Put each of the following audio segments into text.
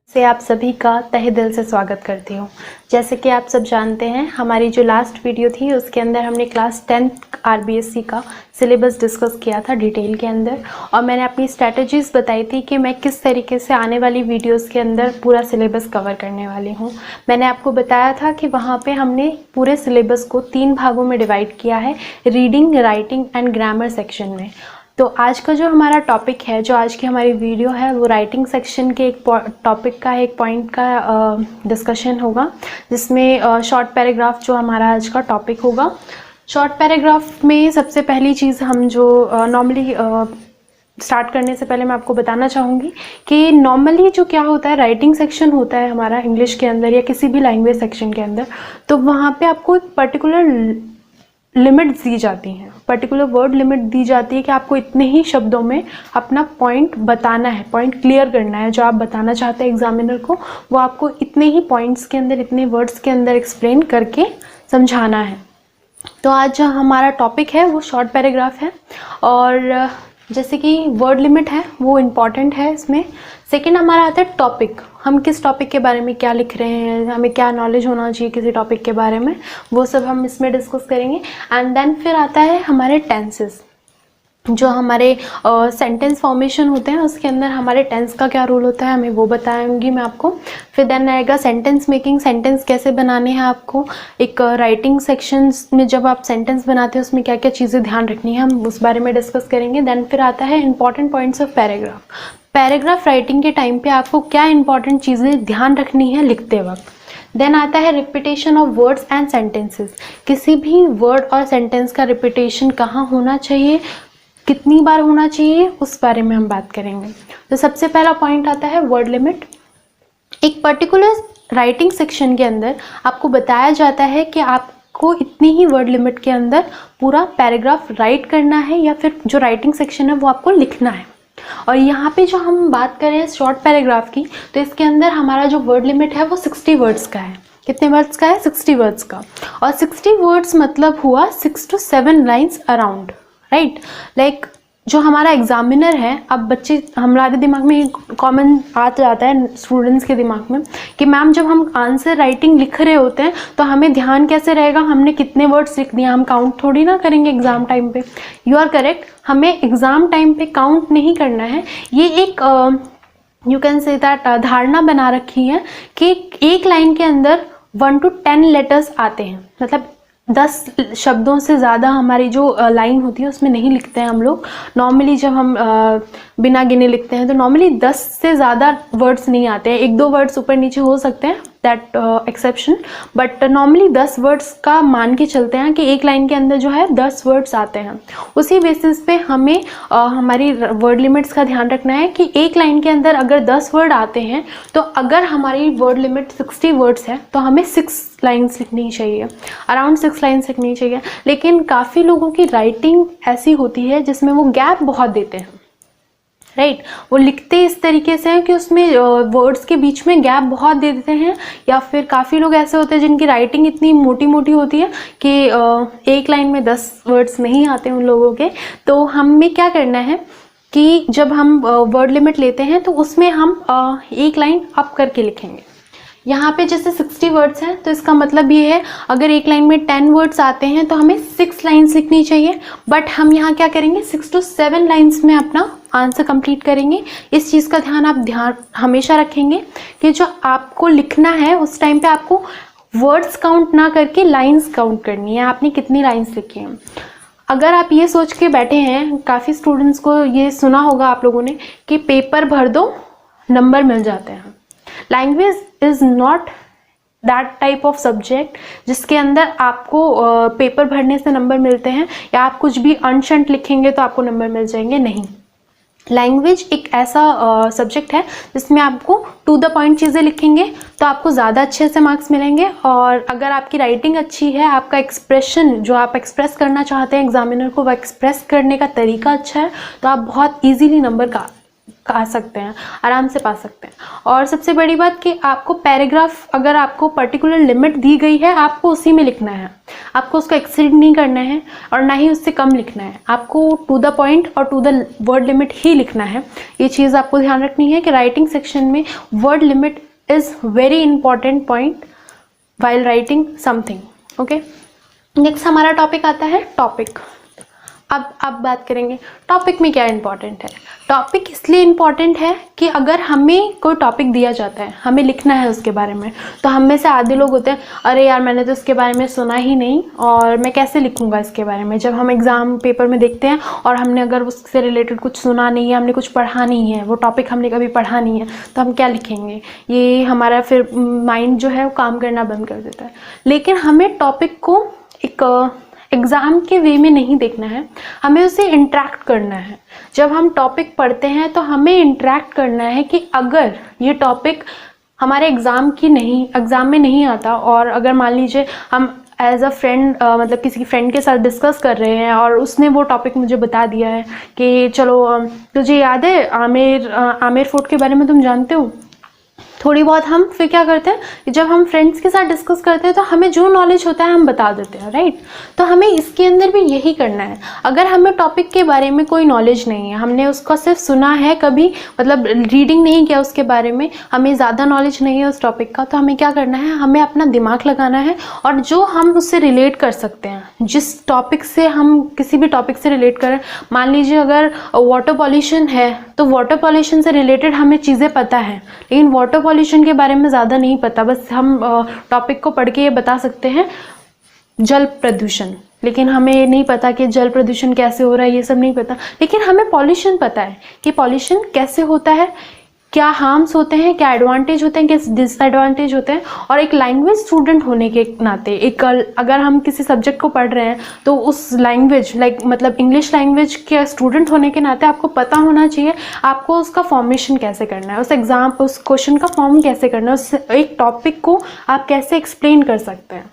से आप सभी का तहे दिल से स्वागत करती हूँ। जैसे कि आप सब जानते हैं, हमारी जो लास्ट वीडियो थी उसके अंदर हमने क्लास 10th आरबीएससी का सिलेबस डिस्कस किया था डिटेल के अंदर, और मैंने अपनी स्ट्रैटेजीज़ बताई थी कि मैं किस तरीके से आने वाली वीडियोस के अंदर पूरा सिलेबस कवर करने वाली हूँ। मैंने आपको बताया था कि वहाँ पे हमने पूरे सिलेबस को 3 भागों में डिवाइड किया है, reading, writing and grammar section में। तो आज का जो हमारा टॉपिक है, जो आज की हमारी वीडियो है, वो राइटिंग सेक्शन के एक टॉपिक का, एक पॉइंट का डिस्कशन होगा, जिसमें शॉर्ट पैराग्राफ जो हमारा आज का टॉपिक होगा। शॉर्ट पैराग्राफ में सबसे पहली चीज़ हम जो नॉर्मली स्टार्ट करने से पहले मैं आपको बताना चाहूँगी कि नॉर्मली जो क्या होता है, राइटिंग सेक्शन होता है हमारा इंग्लिश के अंदर या किसी भी लैंग्वेज सेक्शन के अंदर, तो वहाँ पे आपको एक पर्टिकुलर लिमिट्स दी जाती हैं, पर्टिकुलर वर्ड लिमिट दी जाती है कि आपको इतने ही शब्दों में अपना पॉइंट बताना है, पॉइंट क्लियर करना है। जो आप बताना चाहते हैं एग्जामिनर को, वो आपको इतने ही पॉइंट्स के अंदर, इतने वर्ड्स के अंदर एक्सप्लेन करके समझाना है। तो आज जो हमारा टॉपिक है वो शॉर्ट पैराग्राफ है, और जैसे कि वर्ड लिमिट है वो इम्पॉर्टेंट है इसमें। सेकेंड हमारा आता है टॉपिक, हम किस टॉपिक के बारे में क्या लिख रहे हैं, हमें क्या नॉलेज होना चाहिए किसी टॉपिक के बारे में, वो सब हम इसमें डिस्कस करेंगे। एंड देन फिर आता है हमारे टेंसेस, जो हमारे सेंटेंस फॉर्मेशन होते हैं उसके अंदर हमारे टेंस का क्या रोल होता है, हमें वो बताऊंगी मैं आपको। फिर देन आएगा सेंटेंस मेकिंग, सेंटेंस कैसे बनाने हैं आपको। एक राइटिंग सेक्शंस में जब आप सेंटेंस बनाते हैं उसमें क्या क्या चीज़ें ध्यान रखनी है, हम उस बारे में डिस्कस करेंगे। देन फिर आता है important points of paragraph, paragraph writing के टाइम पे आपको क्या इंपॉर्टेंट चीज़ें ध्यान रखनी है लिखते वक्त। देन आता है repetition of words and sentences, किसी भी वर्ड और सेंटेंस का रिपीटेशन कहाँ होना चाहिए, कितनी बार होना चाहिए, उस बारे में हम बात करेंगे। तो सबसे पहला पॉइंट आता है वर्ड लिमिट। एक पर्टिकुलर राइटिंग सेक्शन के अंदर आपको बताया जाता है कि आपको इतनी ही वर्ड लिमिट के अंदर पूरा पैराग्राफ राइट करना है, या फिर जो राइटिंग सेक्शन है वो आपको लिखना है। और यहाँ पे जो हम बात करें शॉर्ट पैराग्राफ की, तो इसके अंदर हमारा जो वर्ड लिमिट है वो 60 वर्ड्स का है। कितने वर्ड्स का है? 60 वर्ड्स का। और 60 वर्ड्स मतलब हुआ 6 to 7 lines around, right. Like जो हमारा एग्जामिनर है, अब बच्चे, हमारे दिमाग में कॉमन आ जाता है स्टूडेंट्स के दिमाग में कि मैम जब हम आंसर राइटिंग लिख रहे होते हैं तो हमें ध्यान कैसे रहेगा हमने कितने वर्ड्स लिख दिए, हम काउंट थोड़ी ना करेंगे एग्जाम टाइम पे। यू आर करेक्ट, हमें एग्जाम टाइम पे काउंट नहीं करना है। ये एक यू कैन से दैट धारणा बना रखी है कि एक लाइन के अंदर 1 to 10 लेटर्स आते हैं, मतलब 10 शब्दों से ज़्यादा हमारी जो लाइन होती है उसमें नहीं लिखते हैं हम लोग। नॉर्मली जब हम बिना गिने लिखते हैं तो नॉर्मली 10 से ज़्यादा वर्ड्स नहीं आते हैं, 1-2 वर्ड्स ऊपर नीचे हो सकते हैं, that exception, but normally 10 words का मान के चलते हैं कि एक लाइन के अंदर जो है 10 वर्ड्स आते हैं। उसी बेसिस पे हमें हमारी वर्ड लिमिट्स का ध्यान रखना है कि एक लाइन के अंदर अगर 10 वर्ड आते हैं तो अगर हमारी वर्ड लिमिट 60 वर्ड्स है तो हमें 6 लाइन्स लिखनी चाहिए, अराउंड 6 लाइन्स लिखनी चाहिए। लेकिन काफ़ी लोगों की राइटिंग ऐसी होती है जिसमें वो गैप बहुत देते हैं, राइट। वो लिखते इस तरीके से हैं कि उसमें वर्ड्स के बीच में गैप बहुत दे देते हैं, या फिर काफ़ी लोग ऐसे होते हैं जिनकी राइटिंग इतनी मोटी मोटी होती है कि एक लाइन में 10 वर्ड्स नहीं आते उन लोगों के। तो हमें क्या करना है कि जब हम वर्ड लिमिट लेते हैं तो उसमें हम एक लाइन अप करके लिखेंगे। यहाँ पे जैसे 60 वर्ड्स हैं तो इसका मतलब ये है अगर एक लाइन में 10 वर्ड्स आते हैं तो हमें 6 लाइन्स लिखनी चाहिए, बट हम यहाँ क्या करेंगे 6 to 7 लाइन्स में अपना आंसर कंप्लीट करेंगे। इस चीज़ का ध्यान आप हमेशा रखेंगे कि जो आपको लिखना है उस टाइम पे आपको वर्ड्स काउंट ना करके लाइन्स काउंट करनी है, आपने कितनी लाइन्स लिखी हैं। अगर आप ये सोच के बैठे हैं, काफ़ी स्टूडेंट्स को ये सुना होगा आप लोगों ने कि पेपर भर दो नंबर मिल जाते हैं। Language is not that type of subject जिसके अंदर आपको पेपर भरने से नंबर मिलते हैं, या आप कुछ भी अनशंट लिखेंगे तो आपको नंबर मिल जाएंगे, नहीं। लैंग्वेज एक ऐसा सब्जेक्ट है जिसमें आपको टू द पॉइंट चीज़ें लिखेंगे तो आपको ज़्यादा अच्छे से मार्क्स मिलेंगे। और अगर आपकी राइटिंग अच्छी है, आपका एक्सप्रेशन जो आप एक्सप्रेस करना चाहते हैं एग्जामिनर को, वो एक्सप्रेस करने का तरीका अच्छा है, तो आप बहुत ईजीली नंबर आ सकते हैं, आराम से पा सकते हैं। और सबसे बड़ी बात कि आपको पैराग्राफ, अगर आपको पर्टिकुलर लिमिट दी गई है, आपको उसी में लिखना है, आपको उसको एक्सीड नहीं करना है और ना ही उससे कम लिखना है। आपको टू द पॉइंट और टू द वर्ड लिमिट ही लिखना है। ये चीज़ आपको ध्यान रखनी है कि राइटिंग सेक्शन में word limit is very important point while writing something. Okay, next हमारा टॉपिक आता है टॉपिक। अब बात करेंगे टॉपिक में क्या इंपॉर्टेंट है। टॉपिक इसलिए इम्पॉर्टेंट है कि अगर हमें कोई टॉपिक दिया जाता है, हमें लिखना है उसके बारे में, तो हम में से आधे लोग होते हैं, अरे यार मैंने तो इसके बारे में सुना ही नहीं और मैं कैसे लिखूंगा इसके बारे में। जब हम एग्ज़ाम पेपर में देखते हैं और हमने अगर उससे रिलेटेड कुछ सुना नहीं है, हमने कुछ पढ़ा नहीं है, वो टॉपिक हमने कभी पढ़ा नहीं है, तो हम क्या लिखेंगे। ये हमारा फिर माइंड जो है वो काम करना बंद कर देता है। लेकिन हमें टॉपिक को एक एग्ज़ाम के वे में नहीं देखना है, हमें उसे इंटरेक्ट करना है। जब हम टॉपिक पढ़ते हैं तो हमें इंटरेक्ट करना है कि अगर ये टॉपिक हमारे एग्ज़ाम में नहीं आता, और अगर मान लीजिए हम एज अ फ्रेंड मतलब किसी फ्रेंड के साथ डिस्कस कर रहे हैं और उसने वो टॉपिक मुझे बता दिया है कि चलो तुझे याद है आमेर फोर्ट के बारे में तुम जानते हो, थोड़ी बहुत हम फिर क्या करते हैं, जब हम फ्रेंड्स के साथ डिस्कस करते हैं तो हमें जो नॉलेज होता है हम बता देते हैं, राइट। तो हमें इसके अंदर भी यही करना है। अगर हमें टॉपिक के बारे में कोई नॉलेज नहीं है, हमने उसका सिर्फ सुना है, कभी मतलब रीडिंग नहीं किया उसके बारे में, हमें ज़्यादा नॉलेज नहीं है उस टॉपिक का, तो हमें क्या करना है, हमें अपना दिमाग लगाना है और जो हम उससे रिलेट कर सकते हैं, जिस टॉपिक से हम किसी भी टॉपिक से रिलेट करें। मान लीजिए अगर वाटर पॉल्यूशन है तो वाटर पॉल्यूशन से रिलेटेड हमें चीज़ें पता है, लेकिन वाटर पॉल्यूशन के बारे में ज़्यादा नहीं पता, बस हम टॉपिक को पढ़ के ये बता सकते हैं जल प्रदूषण, लेकिन हमें ये नहीं पता कि जल प्रदूषण कैसे हो रहा है, ये सब नहीं पता। लेकिन हमें पॉल्यूशन पता है कि पॉल्यूशन कैसे होता है, क्या हार्म्स होते हैं, क्या एडवांटेज होते हैं, क्या डिसएडवांटेज होते हैं। और एक लैंग्वेज स्टूडेंट होने के नाते, एक अगर हम किसी सब्जेक्ट को पढ़ रहे हैं तो उस लैंग्वेज मतलब इंग्लिश लैंग्वेज के स्टूडेंट होने के नाते आपको पता होना चाहिए आपको उसका फॉर्मेशन कैसे करना है, उस क्वेश्चन का फॉर्म कैसे करना है, उस एक टॉपिक को आप कैसे एक्सप्लेन कर सकते हैं।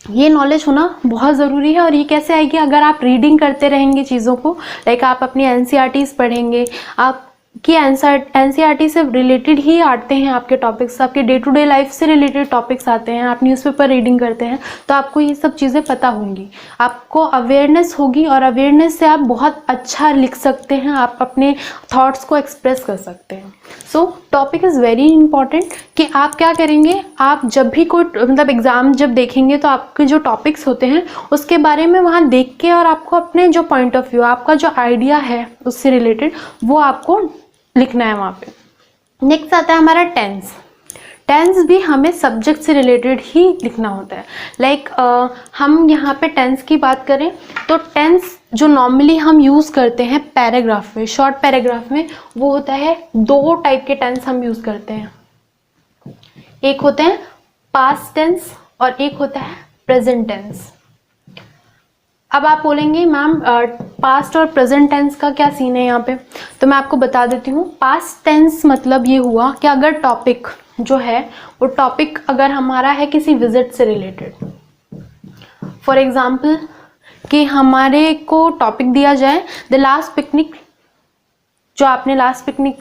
ये नॉलेज होना बहुत ज़रूरी है। और ये कैसे आएगी, अगर आप रीडिंग करते रहेंगे चीज़ों को, लाइक आप अपनी एनसीईआरटीज़ पढ़ेंगे, आप कि एनसीईआरटी से रिलेटेड ही आते हैं आपके टॉपिक्स, आपके डे टू डे लाइफ से रिलेटेड टॉपिक्स आते हैं, आप न्यूज़पेपर रीडिंग करते हैं, तो आपको ये सब चीज़ें पता होंगी, आपको अवेयरनेस होगी और अवेयरनेस से आप बहुत अच्छा लिख सकते हैं, आप अपने थॉट्स को एक्सप्रेस कर सकते हैं। सो टॉपिक इज़ वेरी इंपॉर्टेंट कि आप क्या करेंगे, आप जब भी कोई मतलब एग्ज़ाम जब देखेंगे तो आपके जो टॉपिक्स होते हैं उसके बारे में वहाँ देख के, और आपको अपने जो पॉइंट ऑफ व्यू, आपका जो आइडिया है उससे रिलेटेड, वो आपको लिखना है वहाँ पे। नेक्स्ट आता है हमारा टेंस। टेंस भी हमें सब्जेक्ट से रिलेटेड ही लिखना होता है। लाइक हम यहाँ पे टेंस की बात करें तो टेंस जो नॉर्मली हम यूज़ करते हैं पैराग्राफ में, शॉर्ट पैराग्राफ में, वो होता है, दो टाइप के टेंस हम यूज़ करते हैं। एक होते हैं पास्ट टेंस और एक होता है प्रेजेंट टेंस। अब आप बोलेंगे मैम पास्ट और प्रेजेंट टेंस का क्या सीन है यहाँ पे, तो मैं आपको बता देती हूँ। पास्ट टेंस मतलब ये हुआ कि अगर टॉपिक जो है वो टॉपिक अगर हमारा है किसी विजिट से रिलेटेड, फॉर एग्जाम्पल कि हमारे को टॉपिक दिया जाए द लास्ट पिकनिक, जो आपने लास्ट पिकनिक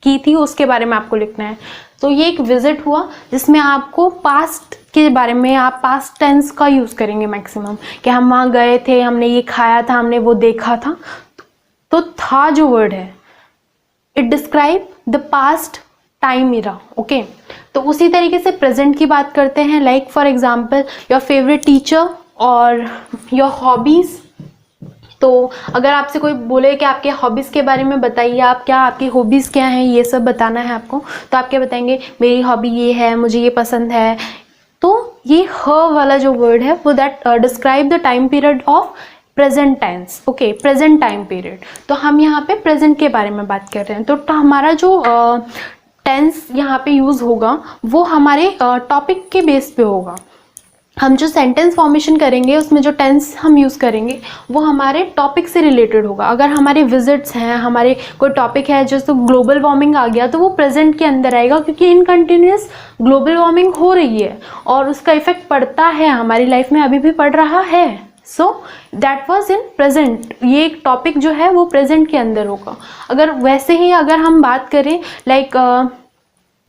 की थी उसके बारे में आपको लिखना है। तो ये एक विजिट हुआ जिसमें आपको पास्ट के बारे में, आप पास्ट टेंस का यूज़ करेंगे मैक्सिमम, कि हम वहाँ गए थे, हमने ये खाया था, हमने वो देखा था। तो था जो वर्ड है, it describe the past time era, okay. तो उसी तरीके से प्रेजेंट की बात करते हैं, like for example your favourite teacher और योर हॉबीज़। तो अगर आपसे कोई बोले कि आपके हॉबीज़ के बारे में बताइए, आप क्या, आपकी हॉबीज़ क्या हैं, ये सब बताना है आपको, तो आप क्या बताएंगे, मेरी हॉबी ये है, मुझे ये पसंद है। तो ये ह वाला जो वर्ड है वो that describe the time period of present tense, okay, present time period. तो हम यहाँ पे प्रेजेंट के बारे में बात कर रहे हैं। तो हमारा जो टेंस यहाँ पे यूज़ होगा वो हमारे टॉपिक के बेस पे होगा। हम जो सेंटेंस फॉर्मेशन करेंगे उसमें जो टेंस हम यूज़ करेंगे वो हमारे टॉपिक से रिलेटेड होगा। अगर हमारे विजिट्स हैं, हमारे कोई टॉपिक है जैसे ग्लोबल वार्मिंग आ गया, तो वो प्रेजेंट के अंदर आएगा, क्योंकि इन कंटिन्यूस ग्लोबल वार्मिंग हो रही है और उसका इफेक्ट पड़ता है हमारी लाइफ में, अभी भी पड़ रहा है, so that was in present. ये एक टॉपिक जो है वो प्रेजेंट के अंदर होगा। अगर वैसे ही अगर हम बात करें लाइक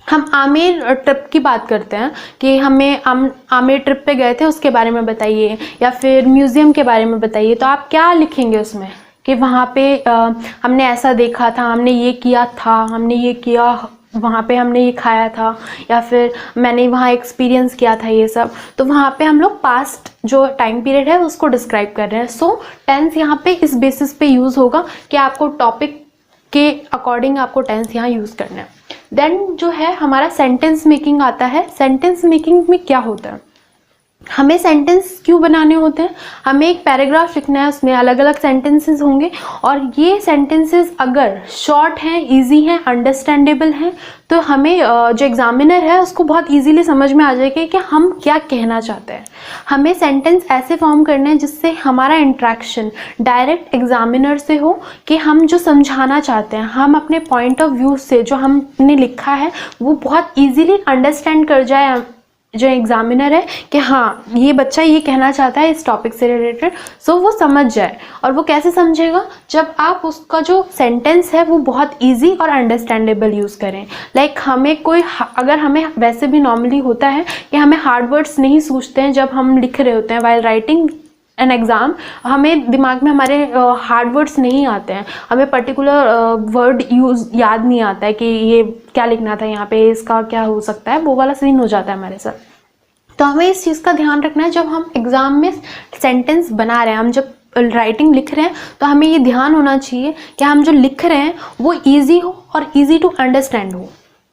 हम आमेर ट्रिप की बात करते हैं कि हमें आमेर ट्रिप पे गए थे उसके बारे में बताइए, या फिर म्यूज़ियम के बारे में बताइए, तो आप क्या लिखेंगे उसमें कि वहाँ पे हमने ऐसा देखा था, हमने ये किया था, हमने ये किया, वहाँ पे हमने ये खाया था, या फिर मैंने वहाँ एक्सपीरियंस किया था ये सब। तो वहाँ पे हम लोग पास्ट जो टाइम पीरियड है उसको डिस्क्राइब कर रहे हैं। सो टेंस यहाँ पे इस बेसिस पे यूज़ होगा कि आपको टॉपिक के अकॉर्डिंग आपको टेंस यहाँ यूज़ करना है। देन जो है हमारा सेंटेंस मेकिंग आता है। सेंटेंस मेकिंग में क्या होता है, हमें सेंटेंस क्यों बनाने होते हैं, हमें एक पैराग्राफ लिखना है, उसमें अलग अलग सेंटेंसेस होंगे, और ये सेंटेंसेस अगर शॉर्ट हैं, इजी हैं, अंडरस्टैंडेबल हैं, तो हमें जो एग्जामिनर है उसको बहुत इजीली समझ में आ जाएगा कि हम क्या कहना चाहते हैं। हमें सेंटेंस ऐसे फॉर्म करने हैं जिससे हमारा इंट्रैक्शन डायरेक्ट एग्जामिनर से हो, कि हम जो समझाना चाहते हैं, हम अपने पॉइंट ऑफ व्यू से जो हमने लिखा है वो बहुत ईजीली अंडरस्टैंड कर जाए जो एग्जामिनर है कि हाँ ये बच्चा ये कहना चाहता है इस टॉपिक से रिलेटेड। सो वो समझ जाए। और वो कैसे समझेगा, जब आप उसका जो सेंटेंस है वो बहुत इजी और अंडरस्टैंडेबल यूज़ करें। लाइक हमें कोई अगर हमें वैसे भी नॉर्मली होता है कि हमें हार्ड वर्ड्स नहीं सूझते हैं जब हम लिख रहे होते हैं वाइल राइटिंग एन एग्ज़ाम, हमें दिमाग में हमारे हार्ड वर्ड्स नहीं आते हैं, हमें पर्टिकुलर वर्ड यूज़ याद नहीं आता है कि ये क्या लिखना था यहाँ पे, इसका क्या हो सकता है, वो वाला सीन हो जाता है हमारे साथ। तो हमें इस चीज़ का ध्यान रखना है जब हम एग्ज़ाम में सेंटेंस बना रहे हैं, हम जब राइटिंग लिख रहे हैं, तो हमें ये ध्यान होना चाहिए कि हम जो लिख रहे हैं वो ईजी हो और ईजी टू अंडरस्टैंड हो।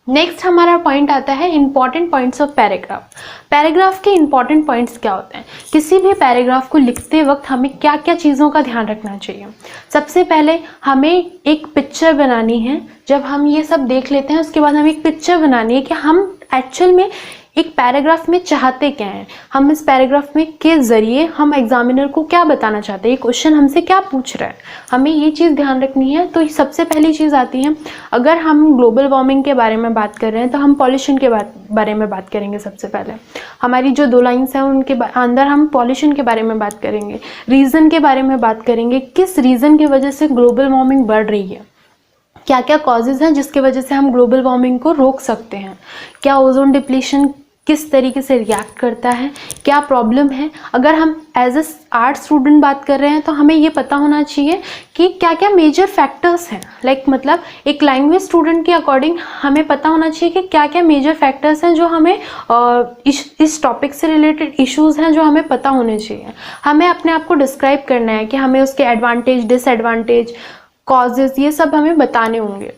नेक्स्ट हमारा पॉइंट आता है important points of paragraph. Paragraph के इंपॉर्टेंट पॉइंट्स क्या होते हैं, किसी भी पैराग्राफ को लिखते वक्त हमें क्या क्या चीज़ों का ध्यान रखना चाहिए। सबसे पहले हमें एक पिक्चर बनानी है। जब हम ये सब देख लेते हैं उसके बाद हमें एक पिक्चर बनानी है कि हम एक्चुअल में एक पैराग्राफ में चाहते क्या हैं, हम इस पैराग्राफ में के ज़रिए हम एग्जामिनर को क्या बताना चाहते हैं, ये क्वेश्चन हमसे क्या पूछ रहा है, हमें ये चीज़ ध्यान रखनी है। तो सबसे पहली चीज़ आती है, अगर हम ग्लोबल वार्मिंग के बारे में बात कर रहे हैं तो हम पॉल्यूशन के बारे में बात करेंगे। सबसे पहले हमारी जो 2 लाइन्स हैं उनके अंदर हम पॉल्यूशन के बारे में बात करेंगे, रीज़न के बारे में बात करेंगे, किस रीज़न की वजह से ग्लोबल वार्मिंग बढ़ रही है, क्या क्या कॉजेज़ हैं जिसकी वजह से हम ग्लोबल वार्मिंग को रोक सकते हैं, क्या ओजोन डिप्लीशन किस तरीके से रिएक्ट करता है, क्या प्रॉब्लम है। अगर हम एज ए आर्ट स्टूडेंट बात कर रहे हैं तो हमें ये पता होना चाहिए कि क्या क्या मेजर फैक्टर्स हैं। लाइक मतलब एक लैंग्वेज स्टूडेंट के अकॉर्डिंग हमें पता होना चाहिए कि क्या क्या मेजर फैक्टर्स हैं जो हमें इस टॉपिक से रिलेटेड इश्यूज़ हैं जो हमें पता होने चाहिए। हमें अपने आप को डिस्क्राइब करना है कि हमें उसके एडवांटेज, डिसएडवांटेज, कॉजेज़, ये सब हमें बताने होंगे।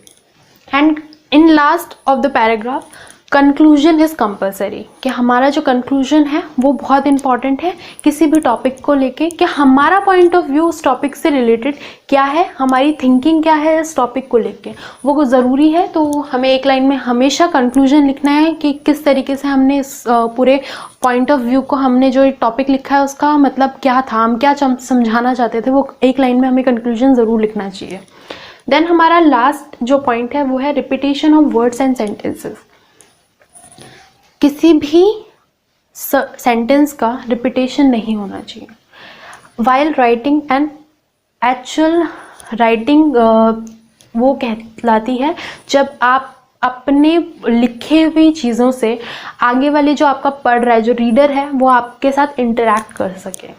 And in last of the paragraph conclusion is compulsory, कि हमारा जो कंक्लूजन है वो बहुत इंपॉर्टेंट है किसी भी टॉपिक को लेके, कि हमारा पॉइंट ऑफ व्यू उस टॉपिक से रिलेटेड क्या है, हमारी थिंकिंग क्या है इस टॉपिक को लेके, वो ज़रूरी है। तो हमें एक लाइन में हमेशा कंक्लूजन लिखना है कि किस तरीके से हमने इस पूरे पॉइंट ऑफ व्यू को, हमने जो टॉपिक लिखा है उसका मतलब क्या था, हम क्या समझाना चाहते थे, वो एक लाइन में हमें कंक्लूजन ज़रूर लिखना चाहिए। देन हमारा लास्ट जो पॉइंट है वो है repetition of words and sentences. किसी भी सेंटेंस का रिपीटेशन नहीं होना चाहिए while writing. And actual writing वो कहलाती है जब आप अपने लिखे हुई चीज़ों से आगे वाले जो आपका पढ़ रहा है, जो रीडर है, वो आपके साथ इंटरेक्ट कर सके।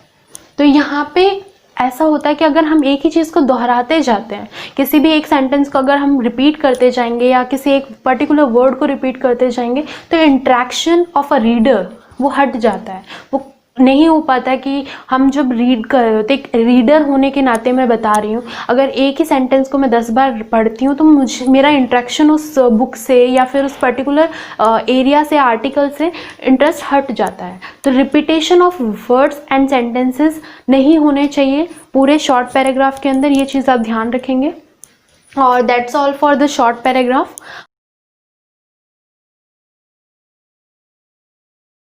तो यहाँ पे ऐसा होता है कि अगर हम एक ही चीज़ को दोहराते जाते हैं, किसी भी एक सेंटेंस को अगर हम रिपीट करते जाएंगे या किसी एक पर्टिकुलर वर्ड को रिपीट करते जाएंगे, तो इंट्रैक्शन ऑफ अ रीडर वो हट जाता है, वो नहीं हो पाता कि हम जब रीड कर रहे होते। एक रीडर होने के नाते मैं बता रही हूँ, अगर एक ही सेंटेंस को मैं 10 बार पढ़ती हूँ तो मेरा इंट्रैक्शन उस बुक से या फिर उस पर्टिकुलर एरिया से, आर्टिकल से इंटरेस्ट हट जाता है। तो repetition of words and sentences नहीं होने चाहिए पूरे शॉर्ट पैराग्राफ के अंदर, ये चीज़ आप ध्यान रखेंगे। और that's all for the short paragraph.